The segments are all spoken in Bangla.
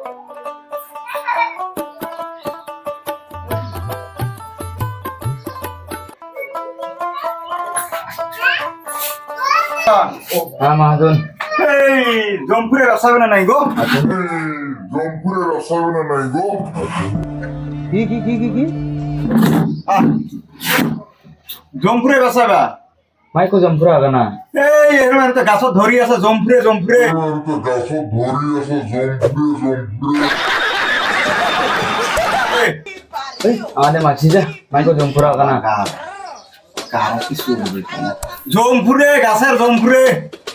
হ্যাঁ মহাজন এই জমপুরে রসাবে নাই গো জমপুরে রসায়ন নাই গো কি কি কি কি কি জমপুরে রসাবা মাইকো জম্পুরা হবে না এই এখানে তো গাছ ধরি আছে জমপুরে জমপুরে তো গাছ ধরি আছে জমপুরে আমাদের মাছি যা মাইকো জম্পুরা হবে না কারো কিছু হবে না জমপুরে গাছের জমপুরে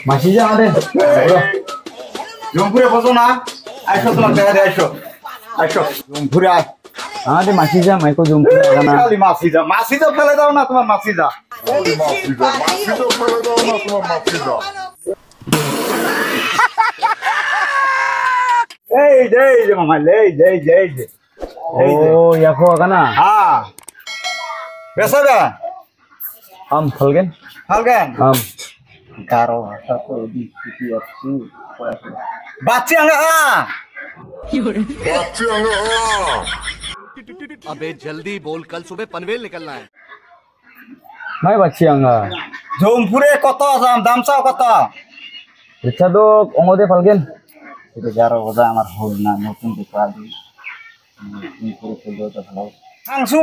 মাছি যা আমাদের জমপুরে বসো না আইসো তোমার দেখা দিয়ে আইসো আইসো জমপুরে আয় আমাদের মাছি যা মাইকো জম্পুরা হবে না খালি মাছি যা ফেলে দাও না তোমার মাছি যা মাছিটা ফেলে দাও না তোমার মাছিটা এই যে মামা এই যে ও ইয়াকো হবে না হ্যাঁ বেসাবে আম ফলগেন হালগান আম কারো ভাষা তো দিচ্ছি আসছি বাচ্চি আঙ্গা বাচ্চা अबे जल्दी बोल कल सुबह पनवेल निकलना है মাই বাচ্চি আঙ্গা জমপুরে কত দাম চাও কত ইচ্ছা তো অঙ্গদে ফলগেন এটা যারা বোঝা আমার হল না নতুন দেখো আদি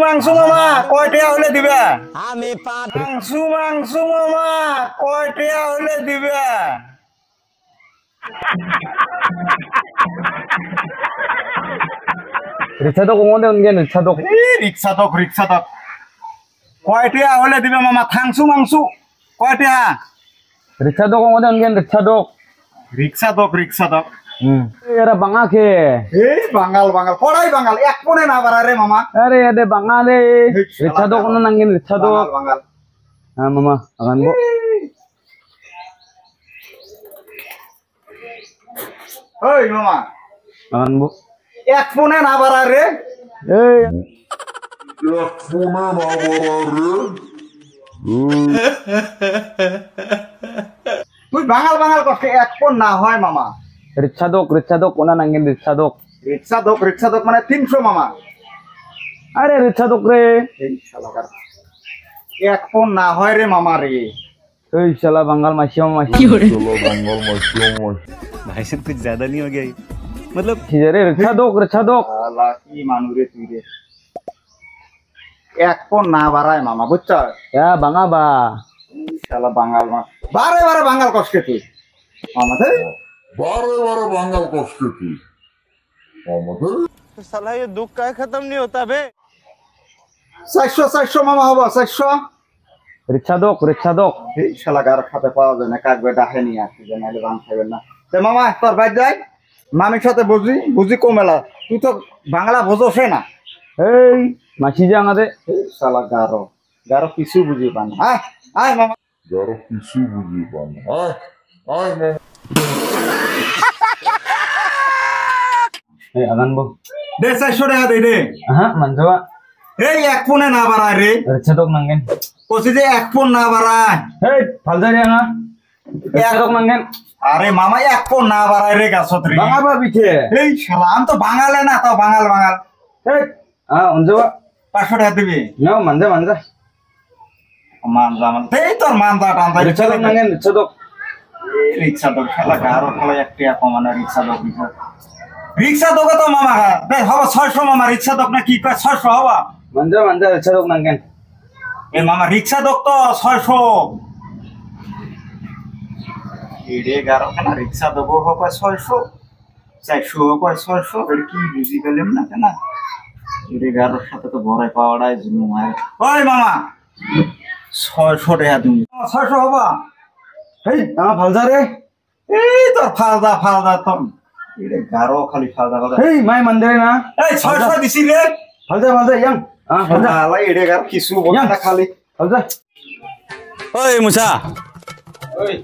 মাংসু মামা কয় টাকা হলে দিবে মাংসু মামা কয় টাকা হলে দিবে রিক্সা তো অঙ্গদে উনগেন রিক্সা তো রিক্সা তক কয় টাকা হলে দিবে মামা থাংসু মাংসু কয় টাকা রিক্সা তো অঙ্গদে উনগেন রিক্সা তক এরা বাঙা খে এই বাঙাল পড়াই বাঙাল এক কোণে না বাড়া রে মামা আরে এদে বাঙালে রিক্সা তো কোনো নাঙ্গেন রিক্সা তো বাঙাল হ্যাঁ মামা আগানবো ওই মামা আগানবো এক কোণে না বাড়া রে এই এক ফোনে না বাড়া রে তুই বাঙাল করতে এক কোণ না হয় মামা রিক্সা তো কোনো নাঙ্গেন রিক্সা দোক মানে 300 মামা আরে রিক্সা তো রে এই শালাকার এক কোণ না হয় রে মামা রে এই শালা বাঙাল মাসি মাসি চলো বাঙ্গল মাছি भाई साहब कुछ ज्यादा नहीं हो गया ये? मतलब রে রিক্সা তো শালা কি মানু রে তুই রে এক কোণ না বাড়ায় মামা বুঝছ বাঙা বা শালা বাঙাল বারে বাঙাল কষ্টে তুই আমাদের বারে বাঙ্গাল কষ্ট তুই আমাদের साला ये दुख का खत्म नहीं होता बे 400 মামা হবো 400 রিক্সা তো এই শালা গার খাতে পাওয়া যায় না কাকবে ডাহে নিয়ে আসি যে নাহলে বান খাবেন না তে মামা তোর বাইর যাই মামির সাথে বুঝি কমেলা তুই তো বাংলা বোঝোসে না এই মাসি যা আমাদের এই শালা গারো কিছু বুঝি পান হ্যাঁ আয় মামা যারা কিছু বুঝি পান আয় মামা এই আগানবো দে 400 টাকা দে রে হ্যাঁ মানজবা এই এক ফোনে না বাড়ায় রে রিক্সা তো নাঙ্গেন কইছি যে এক ফোন না বাড়ায় এই ফালদারি আঙা রিক্সা তো নাঙ্গেন আরে মামা এক ফোন না বাড়ায় রে গাছত রে বাঙা বা বিখে এই শালা আমি তো বাঙালে না তো বাঙাল এই অঞ্জবা 500 টাকা দিবি নাও মানজা মানজা এই তোর মানজা টানজা রিক্সা তো নাঙ্গেন রিক্সা তো খেলা গারো খেলা এক টাকা কমানো রিক্সা তো কত মামা হবা 600 মামা রিক্সা দোক না কি কয় 600 হবা মানজা রিক্সা তো নাঙ্গেন এ মামা রিক্সা দোক তো 600 এডে গারো কেনা রিক্সা দেবো হোক 600 400 হোক 600 এর কি বুঝি গেলাম না কেনা এডে গারোর সাথে তো ভরাই পাওয়াটাই জুনু মায়ের ওই মামা 600 টাকা তুমি 600 হবা এই আমার ফালদা রে এই তোর ফালদা তোর এডে গারো খালি ফালদা কথা এই মাই মন্দিরে না এই 600 দিছি রে ফালদা ইয়াং ফালদা আলা এডে গারো কিছু বল না খালি ফালদা ओए मुसा ওই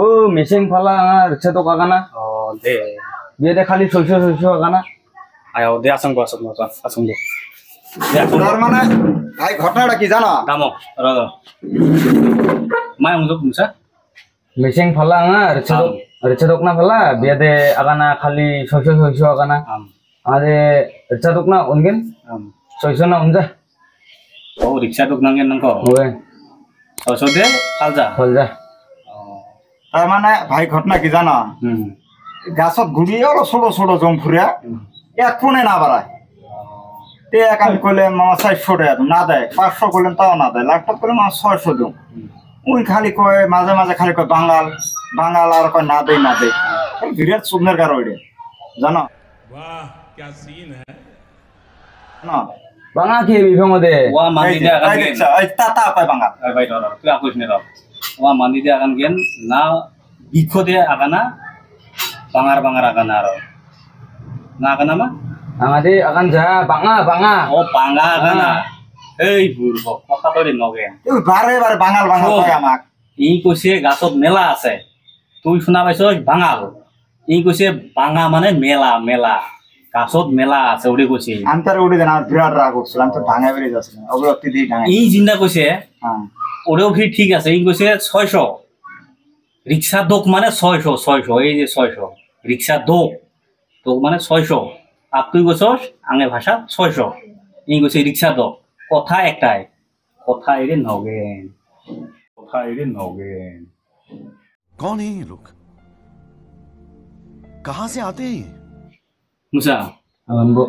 ও মেশিন ফালা রিক্সা তো কাগানা दे বিয়ে খালি সলসো কাগানা आया दे आसंग दे তার মানে ভাই ঘটনাটা কি জানো दामो र माय मुसा Mesing phala nga recadok na phala biade agana khali 600 agana ade recadok na ungen 600 na unja ও রিক্সা দোক নাঙ্গেন নাঙ্ক oe 600 দে আলজা phalja তার মানে ভাই ঘটনা কি জানা গাছত ঘুরি ওরা ছোট ছোট জম ফুরিয়া এক কোণে না বাড়ায় তে এক আমি কইলে মামা 400 টাকা না দেয় 500 করলেন তাও না দেয় লাখটা করে মামা 600 দিও ওই খালি কয় মাঝে মাঝে খালি কয় বাঙাল বাঙাল আর কয় না দেয় বিরাট সুন্দর কার ওইটা জানো वाह क्या सीन है না banga ki bibong ode ওয়া মানি দে আগান এই গেন দেখছ এই তা কয় বাঙাল এই ভাই ধর তুই আকোস নে রব ওয়া মানি দে আগান গেন না বিখো দে আগানা বাঙার আগানা আর না আগানা মা amade akan ja banga ও বাঙা আগানা এই বুড়ব কথা তো রে নগে এই বারে বারে বাঙাল বাঙাল কয় আমাক ই কইছে গাছত মেলা আছে তুই শুনা পাইছস বাঙাল ই কইছে বাঙা মানে মেলা গাছত মেলা আছে ওরে কইছে আমি তার উড়ে দেন আর বিরাট রাগ উঠছিল আমি তো ভাঙা বেরিয়ে যাচ্ছিলাম ওগুলো অতি দিয়ে ভাঙা ই জিন্দা কইছে হ্যাঁ ওরেও কি ঠিক আছে ই কইছে 600 রিক্সা দোক মানে 600 এই যে 600 রিক্সা দোক মানে 600 আর তুই কইছস আঙে ভাষা 600 ই কইছে রিক্সা দোক কথা একটাই কথা এরে নগেন कौन है ये लोग कहां से आते हैं মুসা ambo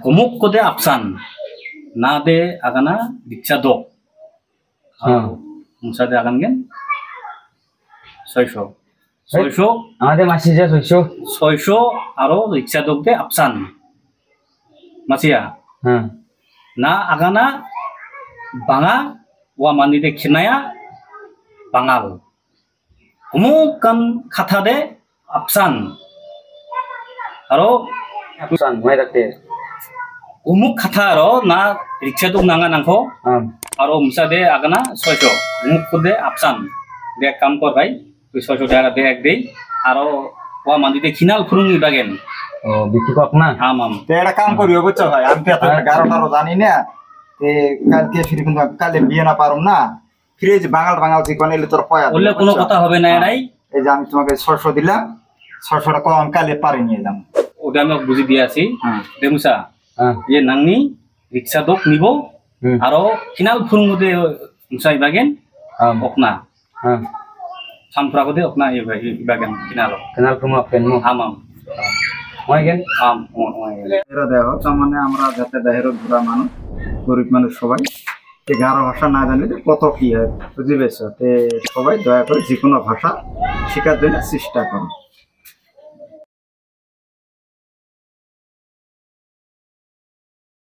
গমুক কদে আপসান না দে আগানা রিক্সা দোক ha মুসা দে আগান গেন 600 amade masi ja 600 আরো রিক্সা দোক দে আপসান মাসিয়া ha না আগানা বাঙা ওয়া মানি দে খিনায়া বাঙাল অমুকান খাথা দে আপসান আরো apusan mai dakte অমুক খাথা আরো না রিক্সা দোক নাঙ্গা নাংখো আরো মুসা দে আগানা 600 অমুক দে আপসান দে কাম কর ভাই তুই 600 টাকা দে এক দেই আরো ওয়া মানি দে খিনাল খুরুঙ্গি বাগেন oh bikipok na আম তো একটা কাম করিও বুঝছো ভাই আমি তো এত 11টারও জানি না তে কালকে ফিরে কিন্তু কালে বিয়ে না পারুম না ফিরে যে বাঙাল জীবন এলে তোর পয়া বললে কোনো কথা হবে না এরাই এই যে আমি তোমাকে 600 দিলাম 600 টাকা আমি কালে পারে নিয়ে যাম ওটা আমি বুঝি দিয়ে আছি হ্যাঁ দে মুসা ha ये नांगनी रिक्शा दोक निबो आरो किनाल फुरुंगुदे मुसाई बागेन ओकना ha सामफ्रागुदे ओकना ये बागेन किनालो kenal kuma penmu आमाम mai gen आम এরা দেখো তার মানে আমরা যাতে দেহের ঘোরা মানুষ গরিব মানুষ সবাই তে গারো ভাষা না জানলে তো কত কি হয় বুঝি পেয়েছো তে সবাই দয়া করে যে কোনো ভাষা শেখার জন্য চেষ্টা করো